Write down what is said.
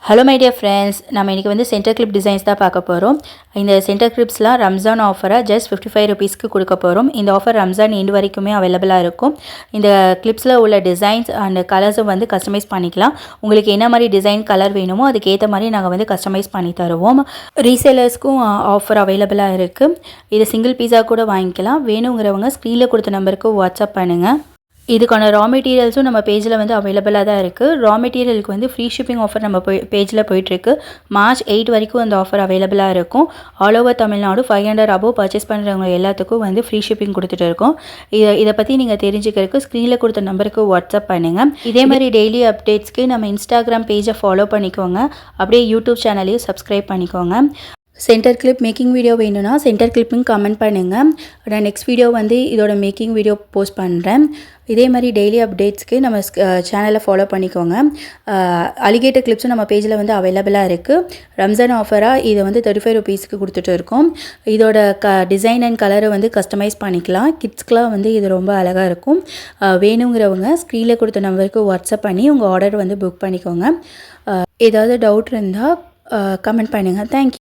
Hello my dear friends, நம்ம இன்றைக்கி வந்து சென்டர் கிளிப் டிசைன்ஸ் தான் பார்க்க போகிறோம். இந்த சென்டர் கிளிப்ஸ்லாம் ரம்ஜான் ஆஃபராக ஜஸ்ட் 55 ருபீஸ்க்கு கொடுக்க போகிறோம். இந்த ஆஃபர் ரம்ஜான் எண்டு வரைக்குமே அவைலபிளாக இருக்கும். இந்த கிளிப்ஸில் உள்ள டிசைன்ஸ் அண்ட் கலர்ஸும் வந்து கஸ்டமைஸ் பண்ணிக்கலாம். உங்களுக்கு என்ன மாதிரி டிசைன் கலர் வேணுமோ அதுக்கேற்ற மாதிரி நாங்கள் வந்து கஸ்டமைஸ் பண்ணி தருவோம். ரீசேலர்ஸ்க்கும் ஆஃபர் அவைலபிளாக இருக்குது. இது சிங்கிள் பீஸாக கூட வாங்கிக்கலாம். வேணுங்கிறவங்க ஸ்க்ரீனில் கொடுத்த நம்பருக்கு வாட்ஸ்அப் பண்ணுங்கள். இதுக்கான ரா மெட்டீரியல்ஸும் நம்ம பேஜில் வந்து அவைலபிளாக தான் இருக்குது. ரா மெட்டீரியலுக்கு வந்து ஃப்ரீ ஷிப்பிங் ஆஃபர் நம்ம பேஜில் போயிட்டுருக்கு. March 8 வரைக்கும் அந்த ஆஃபர் அவைலபிளாக இருக்கும். All over Tamil Nadu 500 above purchase பண்ணுறவங்க எல்லாத்துக்கும் வந்து ஃப்ரீ ஷிப்பிங் கொடுத்துட்டு இருக்கோம். இதை பற்றி நீங்கள் தெரிஞ்சுக்கிறதுக்கு ஸ்க்ரீனில் கொடுத்த நம்பருக்கு வாட்ஸ்அப் பண்ணுங்கள். இதே மாதிரி டெய்லி அப்டேட்ஸ்க்கு நம்ம இன்ஸ்டாகிராம் பேஜை ஃபாலோ பண்ணிக்கோங்க. அப்படியே யூடியூப் சேனலையும் சப்ஸ்கிரைப் பண்ணிக்கோங்க. சென்டர் கிளிப் மேக்கிங் வீடியோ வேணும்னா சென்டர் கிளிப்புன்னு கமெண்ட் பண்ணுங்கள். நான் நெக்ஸ்ட் வீடியோ வந்து இதோட மேக்கிங் வீடியோ போஸ்ட் பண்ணுறேன். இதே மாதிரி டெய்லி அப்டேட்ஸ்க்கு நம்ம சேனலை ஃபாலோ பண்ணிக்கோங்க. அலிகேட்டர் கிளிப்ஸும் நம்ம பேஜில் வந்து அவைலபிளாக இருக்குது. ரம்ஜான் ஆஃபராக இதை வந்து 35 ருபீஸ்க்கு கொடுத்துட்டு இருக்கோம். இதோட டிசைன் அண்ட் கலரை வந்து கஸ்டமைஸ் பண்ணிக்கலாம். கிட்ஸ்க்கெலாம் வந்து இது ரொம்ப அழகாக இருக்கும். வேணுங்கிறவங்க ஸ்க்ரீனில் கொடுத்த நம்பருக்கு வாட்ஸ்அப் பண்ணி உங்கள் ஆர்டர் வந்து புக் பண்ணிக்கோங்க. ஏதாவது டவுட் இருந்தால் கமெண்ட் பண்ணுங்கள். தேங்க்யூ.